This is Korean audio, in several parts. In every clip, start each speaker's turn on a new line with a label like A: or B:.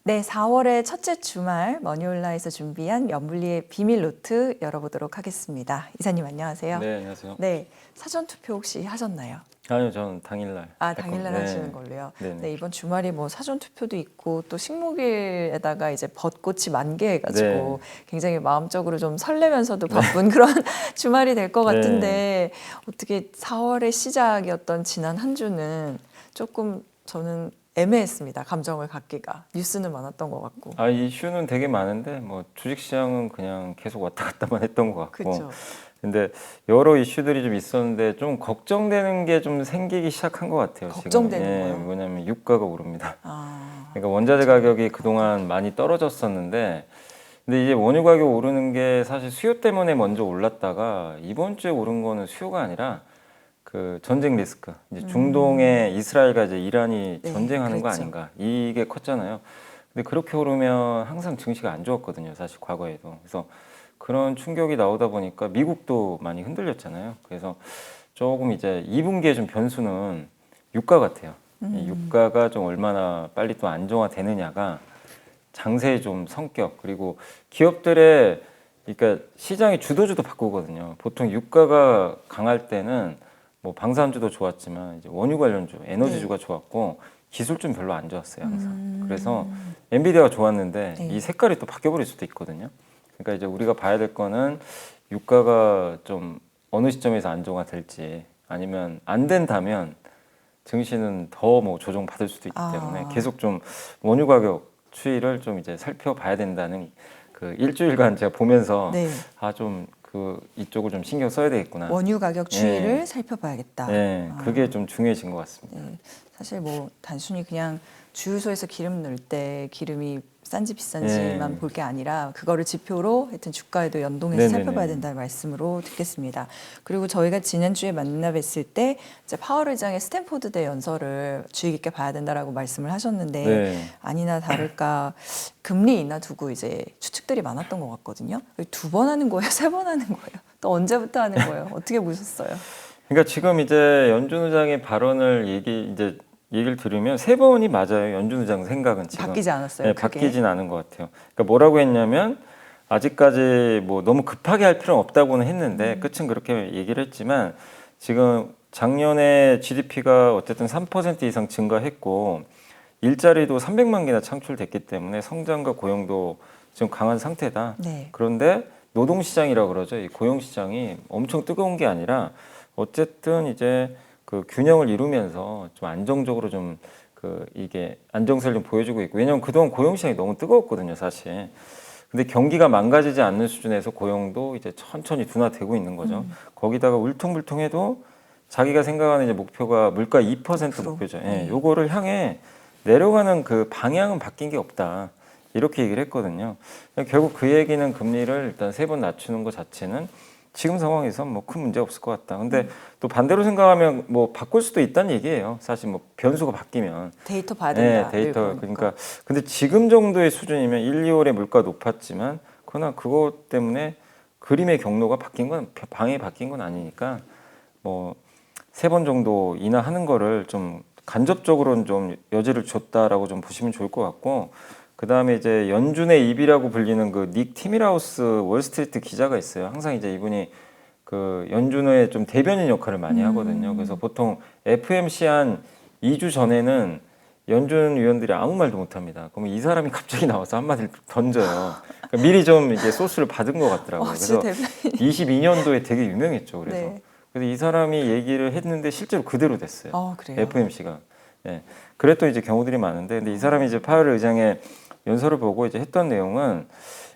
A: 네, 4월의 첫째 주말 머니올라에서 준비한 연불리의 비밀 노트 열어보도록 하겠습니다. 이사님 안녕하세요.
B: 네, 안녕하세요.
A: 네, 사전 투표 혹시 하셨나요?
B: 아니요, 저는 당일날 할
A: 당일날
B: 겁니다.
A: 하시는
B: 네.
A: 걸로요.
B: 네네.
A: 네, 이번 주말이 뭐 사전 투표도 있고 또 식목일에다가 이제 벚꽃이 만개해가지고
B: 네.
A: 굉장히 마음적으로 좀 설레면서도 바쁜 그런 주말이 될 것
B: 네.
A: 같은데 어떻게 4월의 시작이었던 지난 한 주는 조금 저는 애매했습니다. 감정을 갖기가. 뉴스는 많았던 것 같고.
B: 이슈는 되게 많은데 뭐 주식시장은 그냥 계속 왔다 갔다만 했던 것 같고.
A: 그렇죠.
B: 근데 여러 이슈들이 좀 있었는데 좀 걱정되는 게 좀 생기기 시작한 것 같아요.
A: 걱정되는
B: 지금.
A: 거요?
B: 왜냐하면 유가가 오릅니다.
A: 아,
B: 그러니까 원자재 가격이 그동안 많이 떨어졌었는데, 근데 이제 원유 가격 오르는 게 사실 수요 때문에 먼저 올랐다가 이번 주에 오른 거는 수요가 아니라 그 전쟁 리스크, 이제 중동에 이스라엘과 이제 이란이
A: 네,
B: 전쟁하는 거
A: 그랬죠.
B: 아닌가, 이게 컸잖아요. 근데 그렇게 오르면 항상 증시가 안 좋았거든요, 사실 과거에도. 그래서 그런 충격이 나오다 보니까 미국도 많이 흔들렸잖아요. 그래서 조금 이제 2분기에 좀 변수는 유가 같아요. 이 유가가 좀 얼마나 빨리 또 안정화되느냐가 장세의 좀 성격, 그리고 기업들의, 그러니까 시장이 주도주도 바꾸거든요. 보통 유가가 강할 때는 뭐 방산주도 좋았지만 이제 원유 관련주, 에너지주가 좋았고 기술주는 별로 안 좋았어요, 항상. 그래서 엔비디아가 좋았는데
A: 네.
B: 이 색깔이 또 바뀌어 버릴 수도 있거든요. 그러니까 이제 우리가 봐야 될 거는 유가가 좀 어느 시점에서 안정화될지, 아니면 안 된다면 증시는 더 뭐 조정 받을 수도 있기 때문에 계속 좀 원유 가격 추이를 좀 이제 살펴봐야 된다는, 그 일주일간 제가 보면서
A: 네.
B: 좀 그 이쪽을 좀 신경 써야 되겠구나.
A: 원유 가격 추이를
B: 예.
A: 살펴봐야겠다.
B: 네, 그게 좀 중요해진 것 같습니다.
A: 네. 사실 뭐 단순히 그냥 주유소에서 기름 넣을 때 기름이 싼지 비싼지만
B: 네.
A: 볼 게 아니라 그거를 지표로 하여튼 주가에도 연동해서
B: 네네네.
A: 살펴봐야 된다는 말씀으로 듣겠습니다. 그리고 저희가 지난주에 만나 뵀을 때 이제 파월 의장의 스탠포드대 연설을 주의 깊게 봐야 된다라고 말씀을 하셨는데
B: 네.
A: 아니나 다를까 금리 인하 두고 이제 추측들이 많았던 것 같거든요. 2번 하는 거예요? 3번 하는 거예요? 또 언제부터 하는 거예요? 어떻게 보셨어요?
B: 그러니까 지금 이제 연준 의장의 발언을 얘기를 들으면 3번이 맞아요. 연준 의장 생각은 지금
A: 바뀌지 않았어요, 크게?
B: 바뀌진 않은 것 같아요. 그러니까 뭐라고 했냐면, 아직까지 뭐 너무 급하게 할 필요는 없다고는 했는데 끝은 그렇게 얘기를 했지만, 지금 작년에 GDP가 어쨌든 3% 이상 증가했고 일자리도 300만 개나 창출됐기 때문에 성장과 고용도 지금 강한 상태다.
A: 네.
B: 그런데 노동시장이라고 그러죠. 이 고용시장이 엄청 뜨거운 게 아니라 어쨌든 이제 그 균형을 이루면서 좀 안정적으로 좀 이게 안정세를 좀 보여주고 있고, 왜냐하면 그동안 고용시장이 너무 뜨거웠거든요, 사실. 근데 경기가 망가지지 않는 수준에서 고용도 이제 천천히 둔화되고 있는 거죠. 거기다가 울퉁불퉁해도 자기가 생각하는 이제 목표가 물가 2% 목표죠. 예, 요거를 향해 내려가는 그 방향은 바뀐 게 없다. 이렇게 얘기를 했거든요. 결국 그 얘기는 금리를 일단 3번 낮추는 것 자체는 지금 상황에서 뭐 큰 문제 없을 것 같다. 근데 또 반대로 생각하면 뭐 바꿀 수도 있다는 얘기예요. 사실 뭐 변수가 바뀌면.
A: 데이터 봐야 된다.
B: 데이터. 그러니까 근데 지금 정도의 수준이면 1, 2월에 물가 높았지만 그러나 그것 때문에 그림의 경로가 바뀐 건, 방향이 바뀐 건 아니니까 뭐 3번 정도 인하하는 거를 좀 간접적으로는 좀 여지를 줬다라고 좀 보시면 좋을 것 같고, 그 다음에 이제 연준의 입이라고 불리는 그 닉 티밀하우스 월스트리트 기자가 있어요. 항상 이제 이분이 그 연준의 좀 대변인 역할을 많이 하거든요. 그래서 보통 FMC 한 2주 전에는 연준 위원들이 아무 말도 못 합니다. 그러면 이 사람이 갑자기 나와서 한마디를 던져요. 그러니까 미리 좀 이게 소스를 받은 것 같더라고요. 그래서 22년도에 되게 유명했죠. 그래서.
A: 네.
B: 그래서 이 사람이 얘기를 했는데 실제로 그대로 됐어요.
A: 그래요?
B: FMC가. 예. 그랬던 이제 경우들이 많은데, 근데 이 사람이 이제 파월 의장의 연설을 보고 이제 했던 내용은,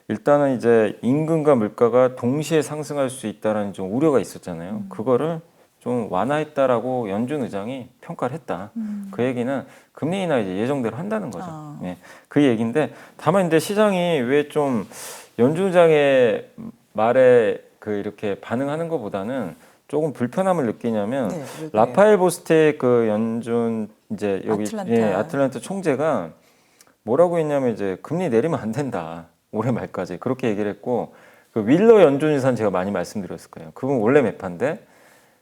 B: 일단은 이제 임금과 물가가 동시에 상승할 수 있다는 좀 우려가 있었잖아요. 그거를 좀 완화했다라고 연준 의장이 평가를 했다. 그 얘기는 금리 인하 이제 예정대로 한다는 거죠. 예. 그 얘기인데, 다만 이제 시장이 왜 좀 연준 의장의 말에 그 이렇게 반응하는 것보다는 조금 불편함을 느끼냐면,
A: 네, 왜 그래요?
B: 라파엘 보스텍 그 연준 이제 여기
A: 아틀란타.
B: 아틀란타 총재가 뭐라고 했냐면, 이제 금리 내리면 안 된다, 올해 말까지, 그렇게 얘기를 했고, 그 윌러 연준 이사는 제가 많이 말씀드렸을 거예요. 그분 원래 매파인데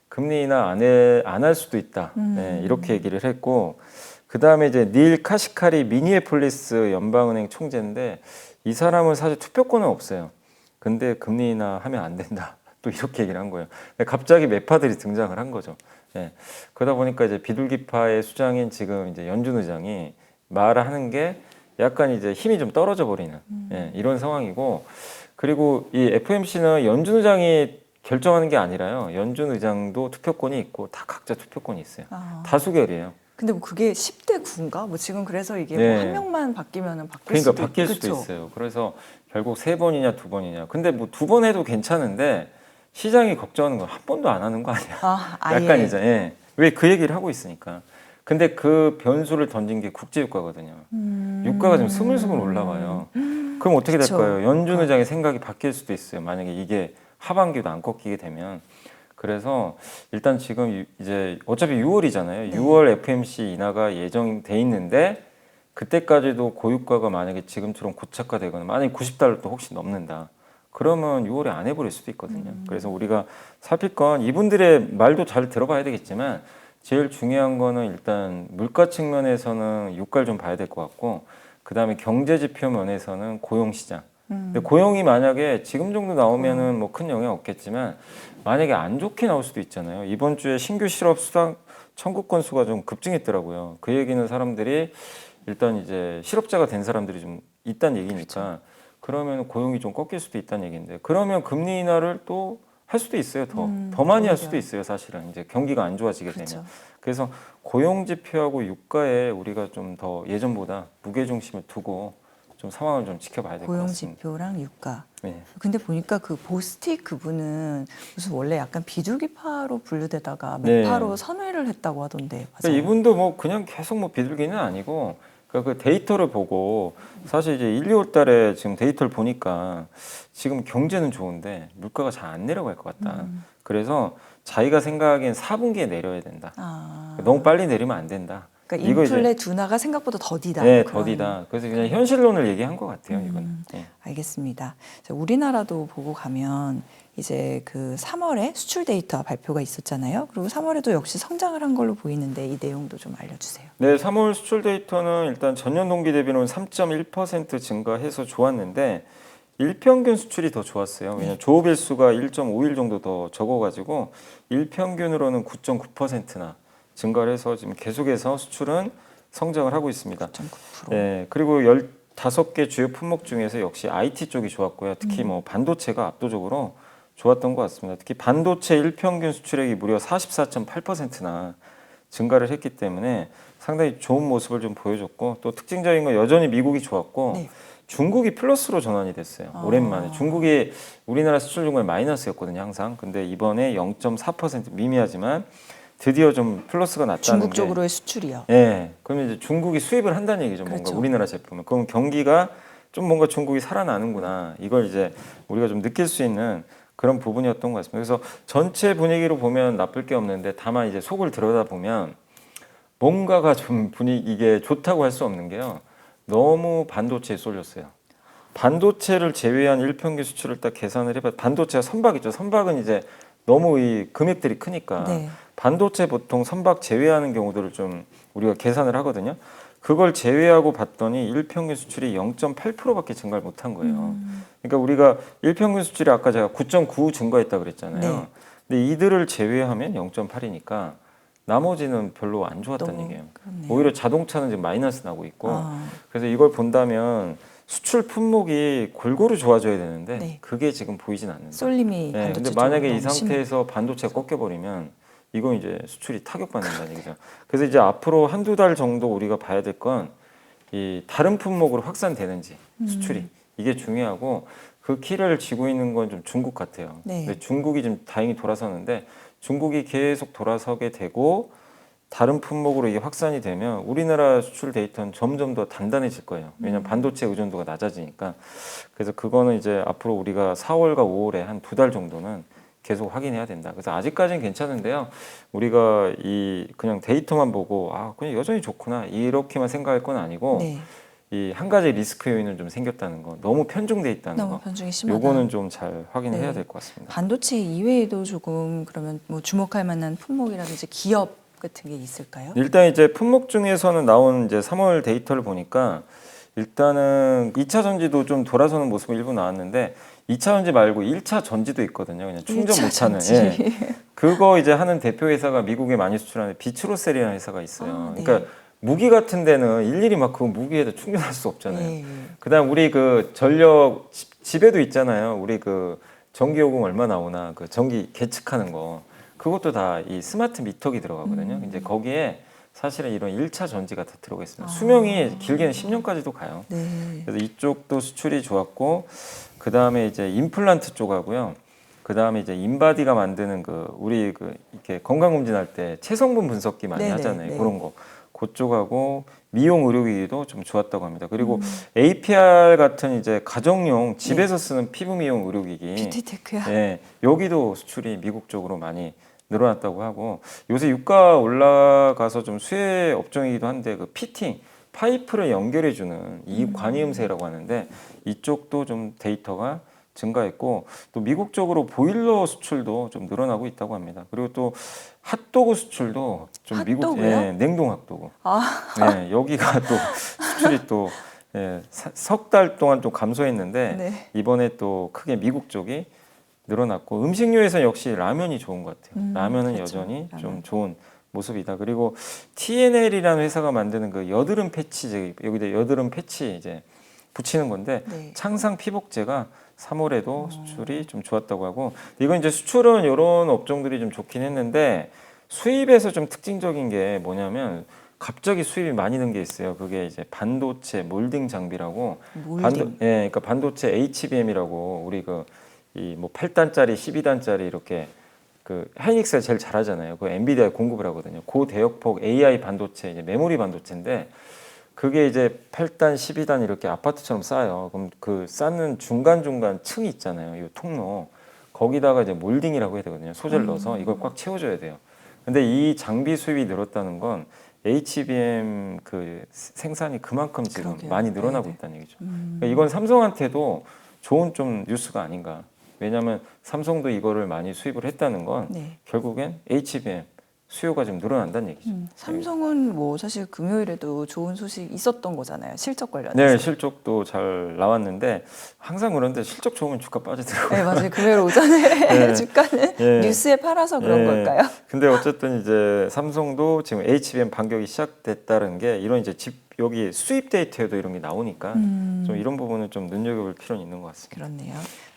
B: 금리 인하 안 할 수도 있다. 네, 이렇게 얘기를 했고, 그 다음에 이제 닐 카시카리 미니애폴리스 연방은행 총재인데 이 사람은 사실 투표권은 없어요. 근데 금리 인하 하면 안 된다. 또 이렇게 얘기를 한 거예요. 갑자기 매파들이 등장을 한 거죠. 예. 그러다 보니까 이제 비둘기파의 수장인 지금 이제 연준 의장이 말하는 게 약간 이제 힘이 좀 떨어져 버리는 예, 이런 상황이고, 그리고 이 FOMC는 연준 의장이 결정하는 게 아니라요. 연준 의장도 투표권이 있고 다 각자 투표권이 있어요.
A: 아.
B: 다수결이에요.
A: 근데 뭐 그게 10대 9인가? 뭐 지금 그래서 이게
B: 네.
A: 뭐 한 명만 바뀌면은 바뀔
B: 그러니까
A: 수도
B: 바뀔 수도
A: 그쵸?
B: 있어요. 그래서 결국 3번이냐 2번이냐. 근데 뭐 2번 해도 괜찮은데 시장이 걱정하는 건 한 번도 안 하는 거 아니야?
A: 아, 아예.
B: 약간 이제 예. 왜 그 얘기를 하고 있으니까. 근데 그 변수를 던진 게 국제유가거든요. 유가가 지금 스물스물 올라와요. 그럼 어떻게
A: 그쵸.
B: 될까요? 연준 의장의 생각이 바뀔 수도 있어요. 만약에 이게 하반기도 안 꺾이게 되면. 그래서 일단 지금 이제 어차피 6월이잖아요.
A: 네.
B: 6월 FMC 인하가 예정돼 있는데 그때까지도 고유가가 만약에 지금처럼 고착화되거나 만약에 90달러 또 혹시 넘는다. 그러면 6월에 안 해버릴 수도 있거든요. 그래서 우리가 살필 건 이분들의 말도 잘 들어봐야 되겠지만 제일 중요한 거는 일단 물가 측면에서는 유가를 좀 봐야 될 것 같고, 그 다음에 경제 지표 면에서는 고용 시장. 근데 고용이 만약에 지금 정도 나오면은 뭐 큰 영향 없겠지만 만약에 안 좋게 나올 수도 있잖아요. 이번 주에 신규 실업 수당 청구 건수가 좀 급증했더라고요. 그 얘기는 사람들이 일단 이제 실업자가 된 사람들이 좀 있다는 얘기니까 그러면 고용이 좀 꺾일 수도 있다는 얘기인데, 그러면 금리 인하를 또 할 수도 있어요. 더 많이 할
A: 오히려.
B: 수도 있어요. 사실은 이제 경기가 안 좋아지게
A: 그렇죠.
B: 되면. 그래서 고용 지표하고 유가에 우리가 좀 더 예전보다 무게 중심을 두고 좀 상황을 좀 지켜봐야 될 것
A: 고용
B: 같습니다.
A: 지표랑 유가.
B: 네.
A: 근데 보니까 그 보스틱 그분은 무슨 원래 약간 비둘기파로 분류되다가
B: 네.
A: 매파로 선회를 했다고 하던데 맞아요?
B: 그러니까 이분도 뭐 그냥 계속 뭐 비둘기는 아니고 그 데이터를 보고 사실 이제 1, 2월 달에 지금 데이터를 보니까 지금 경제는 좋은데 물가가 잘 안 내려갈 것 같다. 그래서 자기가 생각하기엔 4분기에 내려야 된다.
A: 아,
B: 너무 빨리 내리면 안 된다.
A: 그러니까
B: 이거
A: 인플레 둔화가 생각보다 더디다.
B: 네,
A: 그런.
B: 더디다. 그래서 그냥 현실론을 얘기한 것 같아요, 이건. 네.
A: 알겠습니다. 자, 우리나라도 보고 가면 이제 그 3월에 수출 데이터 발표가 있었잖아요. 그리고 3월에도 역시 성장을 한 걸로 보이는데 이 내용도 좀 알려주세요.
B: 네, 3월 수출 데이터는 일단 전년 동기 대비로는 3.1% 증가해서 좋았는데 일평균 수출이 더 좋았어요. 왜냐하면 조업일수가 1.5일 정도 더 적어가지고 일평균으로는 9.9%나 증가를 해서 지금 계속해서 수출은 성장을 하고 있습니다.
A: 9.9%.
B: 네, 그리고 15개 주요 품목 중에서 역시 IT 쪽이 좋았고요. 특히 뭐 반도체가 압도적으로 좋았던 것 같습니다. 특히 반도체 일평균 수출액이 무려 44.8%나 증가를 했기 때문에 상당히 좋은 모습을 좀 보여줬고, 또 특징적인 건 여전히 미국이 좋았고
A: 네.
B: 중국이 플러스로 전환이 됐어요. 오랜만에. 중국이 우리나라 수출 중에 마이너스였거든요, 항상. 근데 이번에 0.4% 미미하지만 드디어 좀 플러스가 났다는
A: 중국
B: 게.
A: 쪽으로의 수출이요.
B: 예. 그러면 이제 중국이 수입을 한다는 얘기죠. 뭔가
A: 그렇죠.
B: 우리나라 제품을. 그럼 경기가 좀 뭔가 중국이 살아나는구나. 이걸 이제 우리가 좀 느낄 수 있는 그런 부분이었던 것 같습니다. 그래서 전체 분위기로 보면 나쁠 게 없는데 다만 이제 속을 들여다보면 뭔가가 좀 이게 좋다고 할 수 없는 게요. 너무 반도체에 쏠렸어요. 반도체를 제외한 일평균 수출을 딱 계산을 해봐. 반도체가 선박이죠. 선박은 이제 너무 이 금액들이 크니까
A: 네.
B: 반도체 보통 선박 제외하는 경우들을 좀 우리가 계산을 하거든요. 그걸 제외하고 봤더니 일평균 수출이 0.8%밖에 증가를 못한 거예요. 그러니까 우리가 일평균 수출이 아까 제가 9.9 증가했다 그랬잖아요.
A: 네.
B: 근데 이들을 제외하면 0.8이니까 나머지는 별로 안 좋았다는
A: 너무
B: 얘기예요.
A: 그렇네요.
B: 오히려 자동차는 지금 마이너스 나고 있고,
A: 아.
B: 그래서 이걸 본다면 수출 품목이 골고루 좋아져야 되는데
A: 네.
B: 그게 지금 보이진 않는다.
A: 쏠림이
B: 네,
A: 반도체
B: 근데 만약에
A: 쪽으로
B: 이
A: 너무 심해.
B: 상태에서 반도체가 꺾여버리면 이건 이제 수출이 타격받는다는 얘기죠. 그래서 이제 앞으로 한두 달 정도 우리가 봐야 될 건 이 다른 품목으로 확산되는지 수출이 이게 중요하고, 그 키를 쥐고 있는 건 좀 중국 같아요.
A: 네.
B: 근데 중국이 좀 다행히 돌아서는데 중국이 계속 돌아서게 되고 다른 품목으로 이게 확산이 되면 우리나라 수출 데이터는 점점 더 단단해질 거예요. 왜냐하면 반도체 의존도가 낮아지니까. 그래서 그거는 이제 앞으로 우리가 4월과 5월에 한 2달 정도는 계속 확인해야 된다. 그래서 아직까지는 괜찮은데요. 우리가 이 그냥 데이터만 보고 그냥 여전히 좋구나 이렇게만 생각할 건 아니고
A: 네.
B: 이 한 가지 리스크 요인은 좀 생겼다는 거, 너무 편중돼 있다는
A: 너무
B: 거.
A: 편중이 심하다.
B: 요거는 좀 잘 확인해야
A: 네.
B: 될 것 같습니다.
A: 반도체 이외에도 조금 그러면 뭐 주목할 만한 품목이라든지 기업 같은 게 있을까요?
B: 일단 이제 품목 중에서는 나온 이제 3월 데이터를 보니까 일단은 2차 전지도 좀 돌아서는 모습이 일부 나왔는데 2차 전지 말고 1차 전지도 있거든요. 그냥 충전
A: 1차
B: 못하는.
A: 전지.
B: 예. 그거 이제 하는 대표 회사가 미국에 많이 수출하는 비츠로셀이라는 회사가 있어요.
A: 아, 네.
B: 그러니까 무기 같은 데는 일일이 막 그 무기에다 충전할 수 없잖아요.
A: 네.
B: 그다음 우리 그 전력 집에도 있잖아요. 우리 그 전기요금 얼마 나오나 그 전기 계측하는 거 그것도 다 이 스마트 미터기 들어가거든요. 이제 거기에 사실은 이런 1차 전지가 다 들어가 있습니다. 수명이 길게는 10년까지도 가요.
A: 네.
B: 그래서 이쪽도 수출이 좋았고 그 다음에 이제 임플란트 쪽하고요. 그 다음에 이제 인바디가 만드는 그 우리 그 이렇게 건강검진할 때 체성분 분석기 많이
A: 네네,
B: 하잖아요.
A: 네.
B: 그런 거 그쪽하고 미용 의료기기도 좀 좋았다고 합니다. 그리고 APR 같은 이제 가정용 집에서 쓰는 피부 미용 의료기기
A: 뷰티테크야.
B: 예, 여기도 수출이 미국 쪽으로 많이 늘어났다고 하고 요새 유가 올라가서 좀 수혜 업종이기도 한데 그 피팅 파이프를 연결해주는 이관이음새라고 하는데 이쪽도 좀 데이터가 증가했고 또 미국 쪽으로 보일러 수출도 좀 늘어나고 있다고 합니다. 그리고 또 핫도그 수출도 좀 미국
A: 핫도그요?
B: 예, 냉동 핫도그
A: 아,
B: 예, 여기가 또 수출이 또 예, 석 달 동안 좀 감소했는데
A: 네.
B: 이번에 또 크게 미국 쪽이 늘어났고 음식료에서 역시 라면이 좋은 것 같아요. 라면은
A: 그렇죠.
B: 여전히
A: 라면.
B: 좀 좋은 모습이다. 그리고 TNL이라는 회사가 만드는 그 여드름 패치 여기다 여드름 패치 이제 붙이는 건데
A: 네.
B: 창상 피복제가 3월에도 수출이 좀 좋았다고 하고 이건 이제 수출은 이런 업종들이 좀 좋긴 했는데 수입에서 좀 특징적인 게 뭐냐면 갑자기 수입이 많이 는 게 있어요. 그게 이제 반도체 몰딩 장비라고
A: 몰딩.
B: 예, 그러니까 반도체 HBM이라고 우리 그 이 뭐 8단짜리, 12단짜리 이렇게 그 하이닉스가 제일 잘하잖아요. 그 엔비디아에 공급을 하거든요. 고대역폭 AI 반도체, 이제 메모리 반도체인데 그게 이제 8단, 12단 이렇게 아파트처럼 쌓아요. 그럼 그 쌓는 중간중간 층이 있잖아요. 이 통로. 거기다가 이제 몰딩이라고 해야 되거든요. 소재를 넣어서 이걸 꽉 채워줘야 돼요. 근데 이 장비 수입이 늘었다는 건 HBM 그 생산이 그만큼 지금
A: 그러게요.
B: 많이 늘어나고
A: 네네.
B: 있다는 얘기죠. 그러니까 이건 삼성한테도 좋은 좀 뉴스가 아닌가. 왜냐하면 삼성도 이거를 많이 수입을 했다는 건
A: 네.
B: 결국엔 HBM 수요가 좀 늘어난다는 얘기죠.
A: 삼성은 뭐 사실 금요일에도 좋은 소식 있었던 거잖아요. 실적 관련해서.
B: 네, 실적도 잘 나왔는데 항상 그런데 실적 좋으면 주가 빠지더라고요.
A: 네, 맞아요. 금요일 오전에
B: 네.
A: 주가는
B: 네.
A: 뉴스에 팔아서 그런
B: 네.
A: 걸까요?
B: 근데 어쨌든 이제 삼성도 지금 HBM 반격이 시작됐다는 게 이런 이제 여기 수입 데이터에도 이런 게 나오니까 좀 이런 부분은 좀 눈여겨볼 필요는 있는 것 같습니다.
A: 그렇네요.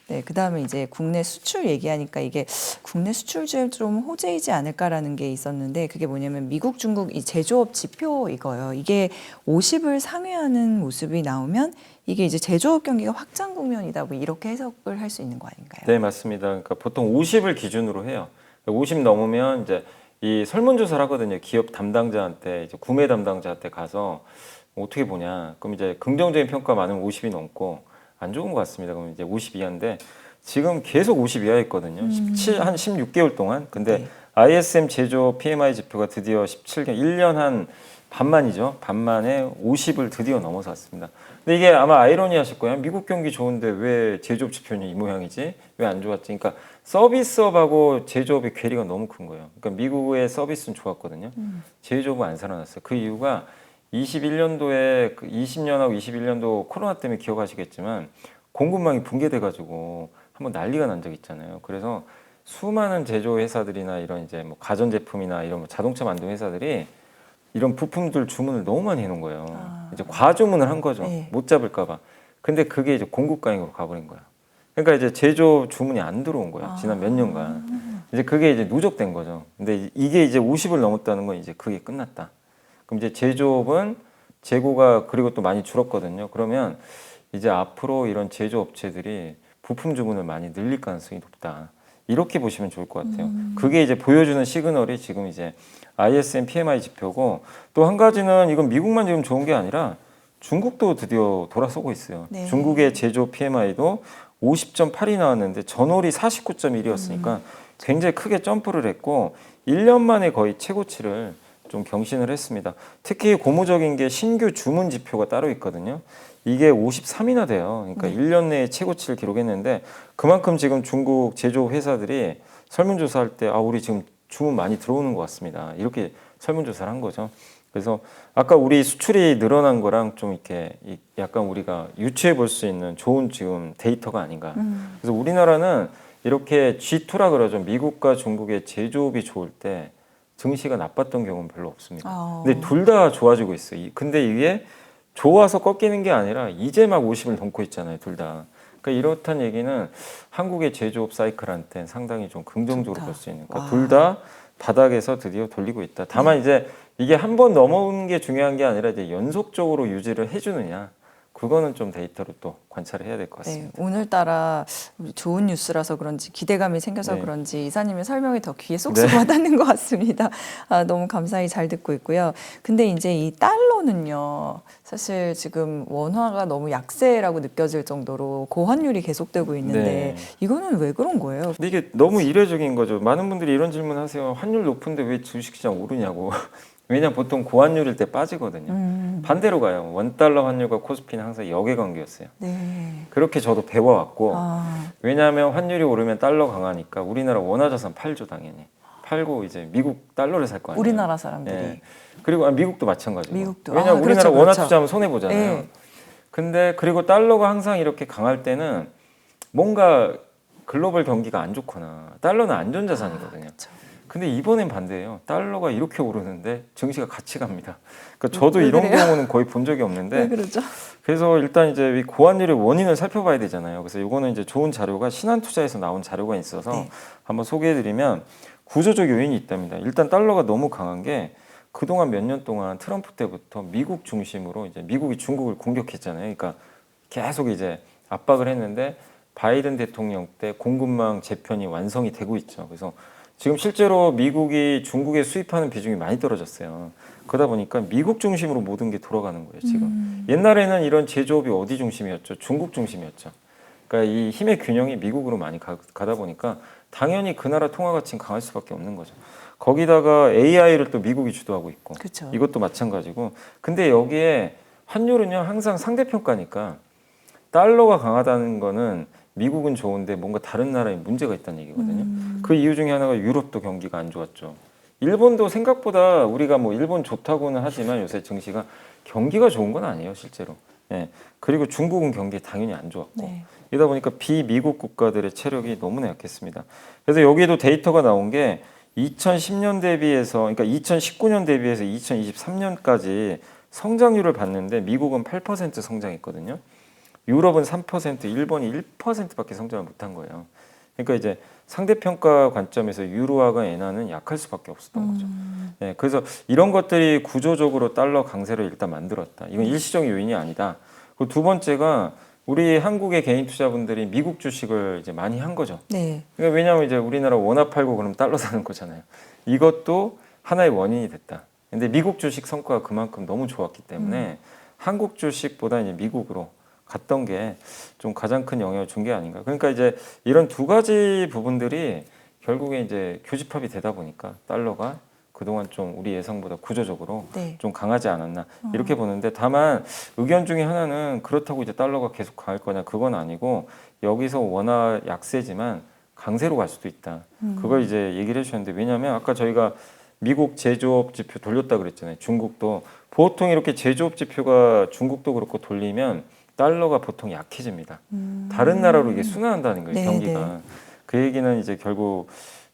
A: 네, 그다음에 이제 국내 수출 얘기하니까 이게 국내 수출주에 좀 호재이지 않을까라는 게 있었는데 그게 뭐냐면 미국, 중국 이 제조업 지표 이거요. 이게 50을 상회하는 모습이 나오면 이게 이제 제조업 경기가 확장 국면이다 뭐 이렇게 해석을 할 수 있는 거 아닌가요?
B: 네, 맞습니다. 그러니까 보통 50을 기준으로 해요. 50 넘으면 이제 이 설문조사를 하거든요. 기업 담당자한테 이제 구매 담당자한테 가서 어떻게 보냐. 그럼 이제 긍정적인 평가 많으면 50이 넘고 안 좋은 것 같습니다. 그럼 이제 50 이하인데 지금 계속 50 이하에 있거든요. 한 16개월 동안. 근데
A: 네.
B: ISM 제조 PMI 지표가 드디어 17개월, 1년 한 반만이죠. 반만에 50을 드디어 넘어섰습니다. 근데 이게 아마 아이러니하실 거예요. 미국 경기 좋은데 왜 제조업 지표는 이 모양이지? 왜 안 좋았지? 그러니까 서비스업하고 제조업의 괴리가 너무 큰 거예요. 그러니까 미국의 서비스는 좋았거든요. 제조업은 안 살아났어요. 그 이유가 21년도에 20년하고 21년도 코로나 때문에 기억하시겠지만 공급망이 붕괴돼가지고 한번 난리가 난 적 있잖아요. 그래서 수많은 제조 회사들이나 이런 이제 뭐 가전제품이나 이런 뭐 자동차 만드는 회사들이 이런 부품들 주문을 너무 많이 해놓은 거예요. 이제 과주문을 한 거죠.
A: 네.
B: 못 잡을까봐. 근데 그게 이제 공급과잉으로 가버린 거야. 그러니까 이제 제조 주문이 안 들어온 거예요. 지난 몇 년간. 이제 그게 이제 누적된 거죠. 근데 이게 이제 50을 넘었다는 건 이제 그게 끝났다. 그럼 이제 제조업은 재고가 그리고 또 많이 줄었거든요. 그러면 이제 앞으로 이런 제조업체들이 부품 주문을 많이 늘릴 가능성이 높다. 이렇게 보시면 좋을 것 같아요. 그게 이제 보여주는 시그널이 지금 이제 ISM PMI 지표고 또 한 가지는 이건 미국만 지금 좋은 게 아니라 중국도 드디어 돌아서고 있어요.
A: 네.
B: 중국의 제조 PMI도 50.8이 나왔는데 전월이 49.1이었으니까 굉장히 크게 점프를 했고 1년 만에 거의 최고치를 좀 경신을 했습니다. 특히 고무적인 게 신규 주문 지표가 따로 있거든요. 이게 53이나 돼요. 그러니까 1년 내에 최고치를 기록했는데 그만큼 지금 중국 제조 회사들이 설문조사할 때 우리 지금 주문 많이 들어오는 것 같습니다. 이렇게 설문조사를 한 거죠. 그래서 아까 우리 수출이 늘어난 거랑 좀 이렇게 약간 우리가 유추해 볼 수 있는 좋은 지금 데이터가 아닌가. 그래서 우리나라는 이렇게 G2라 그러죠. 미국과 중국의 제조업이 좋을 때 증시가 나빴던 경우는 별로 없습니다. 근데 둘 다 좋아지고 있어요. 근데 이게 좋아서 꺾이는 게 아니라 이제 막 50을 넘고 있잖아요. 둘 다. 그러니까 이렇다는 얘기는 한국의 제조업 사이클한테 상당히 좀 긍정적으로 볼 수 있는. 그러니까 둘 다 바닥에서 드디어 돌리고 있다. 다만 이제 이게 한 번 넘어오는 게 중요한 게 아니라 이제 연속적으로 유지를 해주느냐. 그거는 좀 데이터로 또 관찰을 해야 될 것 같습니다.
A: 네, 오늘따라 좋은 뉴스라서 그런지 기대감이 생겨서
B: 네.
A: 그런지 이사님의 설명이 더 귀에 쏙쏙 와닿는 것 같습니다. 너무 감사히 잘 듣고 있고요. 근데 이제 이 달러는요, 사실 지금 원화가 너무 약세라고 느껴질 정도로 고환율이 계속되고 있는데
B: 네.
A: 이거는 왜 그런 거예요?
B: 근데 이게 너무 이례적인 거죠. 많은 분들이 이런 질문 하세요. 환율 높은데 왜 주식시장 오르냐고. 왜냐면 보통 고환율일 때 빠지거든요. 반대로 가요. 원달러 환율과 코스피는 항상 역외관계였어요.
A: 네.
B: 그렇게 저도 배워왔고
A: 아,
B: 왜냐하면 환율이 오르면 달러 강하니까 우리나라 원화자산 팔죠 당연히. 팔고 이제 미국 달러를 살 거 아니에요.
A: 우리나라 사람들이.
B: 예. 그리고 미국도 마찬가지고.
A: 미국도.
B: 왜냐하면
A: 그렇죠,
B: 우리나라 원화
A: 그렇죠.
B: 투자하면 손해 보잖아요.
A: 네.
B: 근데 그리고 달러가 항상 이렇게 강할 때는 뭔가 글로벌 경기가 안 좋거나 달러는 안전자산이거든요.
A: 그렇죠.
B: 근데 이번엔 반대예요. 달러가 이렇게 오르는데 증시가 같이 갑니다. 그러니까 저도
A: 왜
B: 이런
A: 그래요?
B: 경우는 거의 본 적이
A: 왜
B: 없는데
A: 그러죠?
B: 그래서 일단 이제 이 고환율의 원인을 살펴봐야 되잖아요. 그래서 이거는 이제 좋은 자료가 신한투자에서 나온 자료가 있어서
A: 네.
B: 한번 소개해드리면 구조적 요인이 있답니다. 일단 달러가 너무 강한 게 그동안 몇 년 동안 트럼프 때부터 미국 중심으로 이제 미국이 중국을 공격했잖아요. 그러니까 계속 이제 압박을 했는데 바이든 대통령 때 공급망 재편이 완성이 되고 있죠. 그래서 지금 실제로 미국이 중국에 수입하는 비중이 많이 떨어졌어요. 그러다 보니까 미국 중심으로 모든 게 돌아가는 거예요, 지금. 옛날에는 이런 제조업이 어디 중심이었죠? 중국 중심이었죠. 그러니까 이 힘의 균형이 미국으로 많이 가다 보니까 당연히 그 나라 통화 가치는 강할 수밖에 없는 거죠. 거기다가 AI를 또 미국이 주도하고 있고
A: 그렇죠.
B: 이것도 마찬가지고. 근데 여기에 환율은요 항상 상대평가니까 달러가 강하다는 거는 미국은 좋은데 뭔가 다른 나라에 문제가 있다는 얘기거든요. 그 이유 중에 하나가 유럽도 경기가 안 좋았죠. 일본도 생각보다 우리가 뭐 일본 좋다고는 하지만 요새 증시가 경기가 좋은 건 아니에요, 실제로. 예. 그리고 중국은 경기 당연히 안 좋았고.
A: 네.
B: 이러다 보니까 비미국 국가들의 체력이 너무나 약했습니다. 그래서 여기에도 데이터가 나온 게 2010년 대비해서, 그러니까 2019년 대비해서 2023년까지 성장률을 봤는데 미국은 8% 성장했거든요. 유럽은 3%, 일본이 1%밖에 성장을 못한 거예요. 그러니까 이제 상대평가 관점에서 유로화가 엔화는 약할 수밖에 없었던 거죠. 네, 그래서 이런 것들이 구조적으로 달러 강세를 일단 만들었다. 이건 일시적인 요인이 아니다. 그리고 두 번째가 우리 한국의 개인 투자분들이 미국 주식을 이제 많이 한 거죠.
A: 네.
B: 그러니까 왜냐하면 이제 우리나라 원화 팔고 그럼 달러 사는 거잖아요. 이것도 하나의 원인이 됐다. 근데 미국 주식 성과가 그만큼 너무 좋았기 때문에 한국 주식보다 이제 미국으로 갔던 게 좀 가장 큰 영향을 준 게 아닌가. 그러니까 이제 이런 두 가지 부분들이 결국에 이제 교집합이 되다 보니까 달러가 그동안 좀 우리 예상보다 구조적으로
A: 네.
B: 좀 강하지 않았나 이렇게 보는데, 다만 의견 중에 하나는 그렇다고 이제 달러가 계속 강할 거냐, 그건 아니고 여기서 원화 약세지만 강세로 갈 수도 있다. 그걸 이제 얘기를 해주셨는데, 왜냐하면 아까 저희가 미국 제조업 지표 돌렸다 그랬잖아요. 중국도 보통 이렇게 제조업 지표가 중국도 그렇고 돌리면 달러가 보통 약해집니다. 다른 나라로 이게 순환한다는 거예요,
A: 네,
B: 경기가.
A: 네.
B: 그 얘기는 이제 결국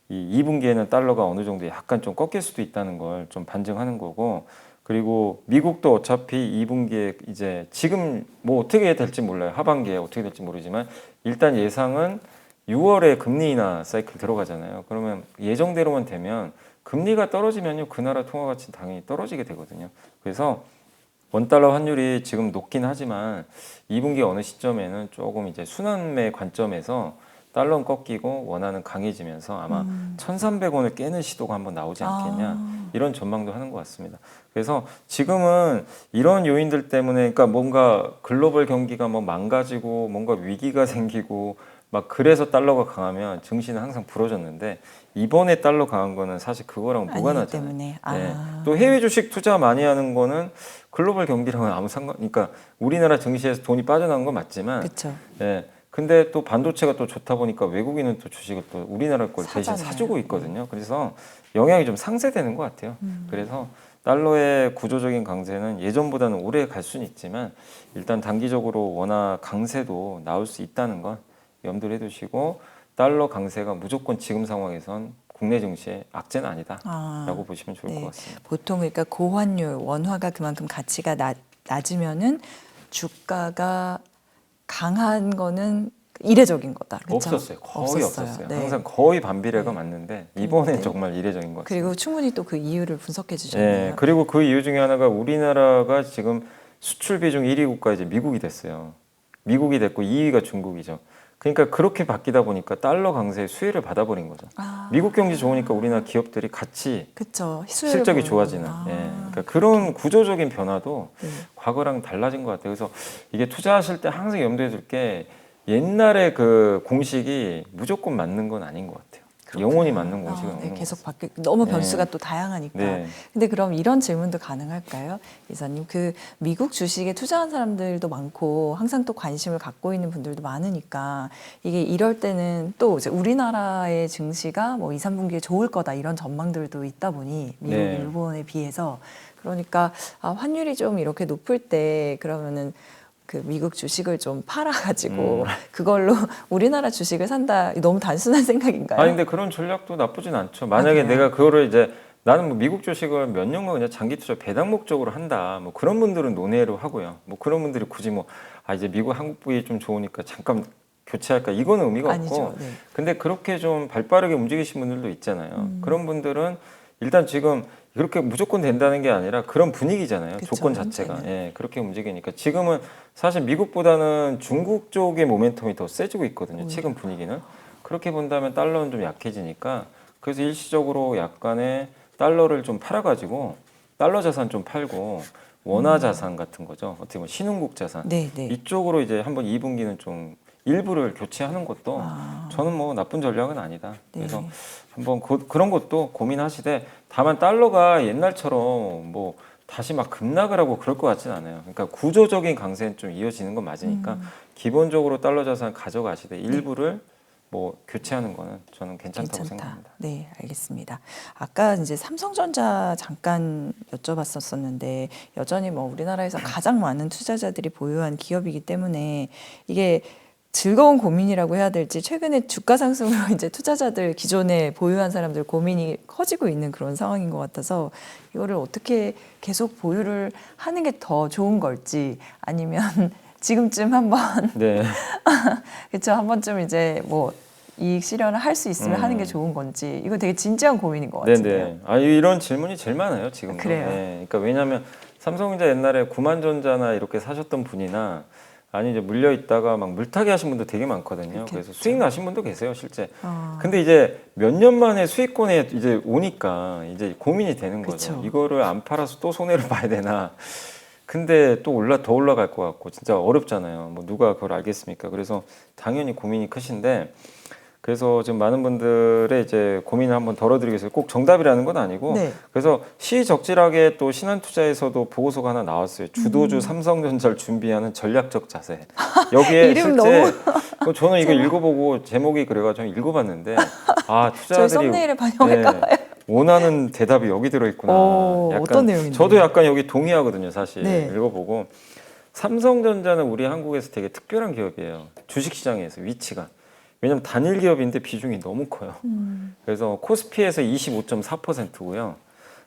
B: 이 2분기에는 달러가 어느 정도 약간 좀 꺾일 수도 있다는 걸 좀 반증하는 거고, 그리고 미국도 어차피 2분기에 이제 지금 뭐 어떻게 될지 몰라요. 하반기에 어떻게 될지 모르지만 일단 예상은 6월에 금리 인하 사이클 들어가잖아요. 그러면 예정대로만 되면 금리가 떨어지면요, 그 나라 통화 가치는 당연히 떨어지게 되거든요. 그래서 원달러 환율이 지금 높긴 하지만 2분기 어느 시점에는 조금 이제 순환매 관점에서 달러는 꺾이고 원화는 강해지면서 아마 1,300원을 깨는 시도가 한번 나오지 않겠냐, 이런 전망도 하는 것 같습니다. 그래서 지금은 이런 요인들 때문에, 그러니까 뭔가 글로벌 경기가 뭐 망가지고 뭔가 위기가 생기고 막 그래서 달러가 강하면 증시는 항상 부러졌는데, 이번에 달러 강한 거는 사실 그거랑 무관하잖아요.
A: 때문에.
B: 네. 또 해외 주식 투자 많이 하는 거는 글로벌 경기랑은 아무 상관, 그러니까 우리나라 증시에서 돈이 빠져나온 건 맞지만,
A: 그렇죠.
B: 예, 근데 또 반도체가 또 좋다 보니까 외국인은 또 주식을 또 우리나라 걸 대신
A: 사잖아요.
B: 사주고 있거든요. 그래서 영향이 좀 상쇄되는 것 같아요. 그래서 달러의 구조적인 강세는 예전보다는 오래 갈 수는 있지만 일단 단기적으로 워낙 강세도 나올 수 있다는 건 염두를 해두시고 달러 강세가 무조건 지금 상황에선 국내 증시의 악재는 아니다라고 보시면 좋을
A: 네.
B: 것 같습니다.
A: 보통 그러니까 고환율, 원화가 그만큼 가치가 낮으면은 주가가 강한 거는 이례적인 거다. 그렇죠?
B: 없었어요. 거의 없었어요.
A: 네.
B: 항상 거의 반비례가
A: 네.
B: 맞는데 이번엔
A: 네.
B: 정말 이례적인 것 같습니다.
A: 그리고 충분히 또 그 이유를 분석해
B: 예,
A: 주셨네요.
B: 그리고 그 이유 중에 하나가 우리나라가 지금 수출 비중 1위 국가 이제 미국이 됐어요. 미국이 됐고 2위가 중국이죠. 그러니까 그렇게 바뀌다 보니까 달러 강세의 수혜를 받아버린 거죠. 미국 경제 좋으니까 우리나라 기업들이 같이
A: 그렇죠.
B: 실적이 좋아지는. 예, 그러니까 그런 구조적인 변화도
A: 네.
B: 과거랑 달라진 것 같아요. 그래서 이게 투자하실 때 항상 염두에 둘 게 옛날에 그 공식이 무조건 맞는 건 아닌 것 같아요. 영원히 맞는 공식은 없는 것
A: 계속
B: 같아요.
A: 바뀌 너무
B: 네.
A: 변수가 또 다양하니까.
B: 네.
A: 근데 그럼 이런 질문도 가능할까요? 이사님, 그 미국 주식에 투자한 사람들도 많고 항상 또 관심을 갖고 있는 분들도 많으니까 이게 이럴 때는 또 이제 우리나라의 증시가 뭐 2, 3분기에 좋을 거다 이런 전망들도 있다 보니 미국,
B: 네.
A: 일본에 비해서 그러니까 환율이 좀 이렇게 높을 때 그러면은 그 미국 주식을 좀 팔아가지고 그걸로 우리나라 주식을 산다. 너무 단순한 생각인가요?
B: 아니 근데 그런 전략도 나쁘진 않죠. 만약에
A: 그래요?
B: 내가 그거를 이제 나는 뭐 미국 주식을 몇 년간 그냥 장기 투자 배당 목적으로 한다. 뭐 그런 분들은 논외로 하고요. 뭐 그런 분들이 굳이 뭐 이제 미국 한국이 좀 좋으니까 잠깐 교체할까 이거는 의미가
A: 아니죠.
B: 없고.
A: 네.
B: 근데 그렇게 좀 발빠르게 움직이신 분들도 있잖아요. 그런 분들은 일단 지금 그렇게 무조건 된다는 게 아니라 그런 분위기잖아요.
A: 그쵸,
B: 조건 자체가.
A: 현재는.
B: 예, 그렇게 움직이니까 지금은 사실 미국보다는 중국 쪽의 모멘텀이 더 세지고 있거든요. 최근 분위기는. 그렇게 본다면 달러는 좀 약해지니까 그래서 일시적으로 약간의 달러를 좀 팔아가지고 달러 자산 좀 팔고 원화 자산 같은 거죠. 어떻게 보면 신흥국 자산
A: 네, 네.
B: 이쪽으로 이제 한번 2분기는 좀 일부를 교체하는 것도 저는 뭐 나쁜 전략은 아니다.
A: 네.
B: 그래서 한번 그런 것도 고민하시되 다만 달러가 옛날처럼 뭐 다시 막 급락을 하고 그럴 것 같지는 않아요. 그러니까 구조적인 강세는 좀 이어지는 건 맞으니까 기본적으로 달러 자산 가져가시되 일부를 뭐 교체하는 거는 저는 괜찮다고 생각합니다.
A: 네, 알겠습니다. 아까 이제 삼성전자 잠깐 여쭤봤었는데 여전히 뭐 우리나라에서 가장 많은 투자자들이 보유한 기업이기 때문에 이게 즐거운 고민이라고 해야 될지 최근에 주가 상승으로 이제 투자자들 기존에 보유한 사람들 고민이 커지고 있는 그런 상황인 것 같아서 이거를 어떻게 계속 보유를 하는 게 더 좋은 걸지 아니면 지금쯤 한번
B: 네.
A: 그렇죠. 한 번쯤 이제 뭐 이익 실현을 할 수 있으면 하는 게 좋은 건지 이거 되게 진지한 고민인 것 같은데요.
B: 네네. 이런 질문이 제일 많아요 지금도.
A: 그래요.
B: 네. 그러니까 왜냐하면 삼성전자 옛날에 구만전자나 이렇게 사셨던 분이나 아니 이제 물려 있다가 막 물타기 하신 분도 되게 많거든요.
A: 그렇겠죠.
B: 그래서 수익 나신 분도 계세요 실제. 근데 이제 몇 년 만에 수익권에 이제 오니까 이제 고민이 되는 거죠.
A: 그쵸.
B: 이거를 안 팔아서 또 손해를 봐야 되나. 근데 또 더 올라갈 것 같고 진짜 어렵잖아요. 뭐 누가 그걸 알겠습니까? 그래서 당연히 고민이 크신데 그래서 지금 많은 분들의 이제 고민을 한번 덜어드리기 위해서 꼭 정답이라는 건 아니고
A: 네.
B: 그래서 시적절하게 또 신한투자에서도 보고서가 하나 나왔어요. 주도주 삼성전자를 준비하는 전략적 자세. 여기에
A: 이름
B: 실제 저는 이거 읽어보고 제목이 그래가지고 읽어봤는데
A: 저희
B: 투자자들이
A: 썸네일에 반영할까 봐요.
B: 원하는 대답이 여기 들어있구나.
A: 어떤 내용인데요?
B: 저도 약간 여기 동의하거든요, 사실.
A: 네.
B: 읽어보고. 삼성전자는 우리 한국에서 되게 특별한 기업이에요. 주식시장에서 위치가. 왜냐면 단일 기업인데 비중이 너무 커요. 그래서 코스피에서 25.4%고요.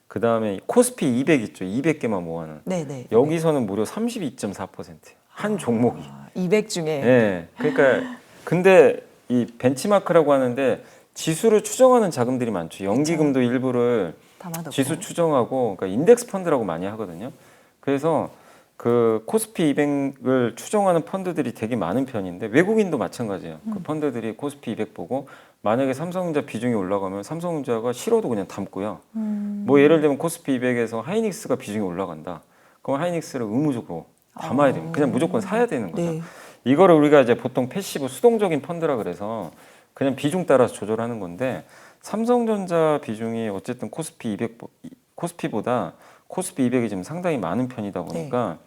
B: 그 다음에 코스피 200 있죠. 200개만 모아놓은.
A: 네네.
B: 여기서는 무려 32.4%예요. 한 종목이.
A: 200 중에
B: 네. 그러니까 근데 이 벤치마크라고 하는데 지수를 추정하는 자금들이 많죠. 연기금도 일부를
A: 담아뒀고.
B: 지수 추정하고 그러니까 인덱스 펀드라고 많이 하거든요. 그래서 그 코스피 200을 추정하는 펀드들이 되게 많은 편인데 외국인도 마찬가지예요. 그 펀드들이 코스피 200 보고 만약에 삼성전자 비중이 올라가면 삼성전자가 싫어도 그냥 담고요. 뭐 예를 들면 코스피 200에서 하이닉스가 비중이 올라간다. 그럼 하이닉스를 의무적으로 담아야 됩니다. 그냥 무조건 사야 되는 거죠.
A: 네.
B: 이거를 우리가 이제 보통 패시브 수동적인 펀드라 그래서 그냥 비중 따라서 조절하는 건데 삼성전자 비중이 어쨌든 코스피보다 코스피 200이 지금 상당히 많은 편이다 보니까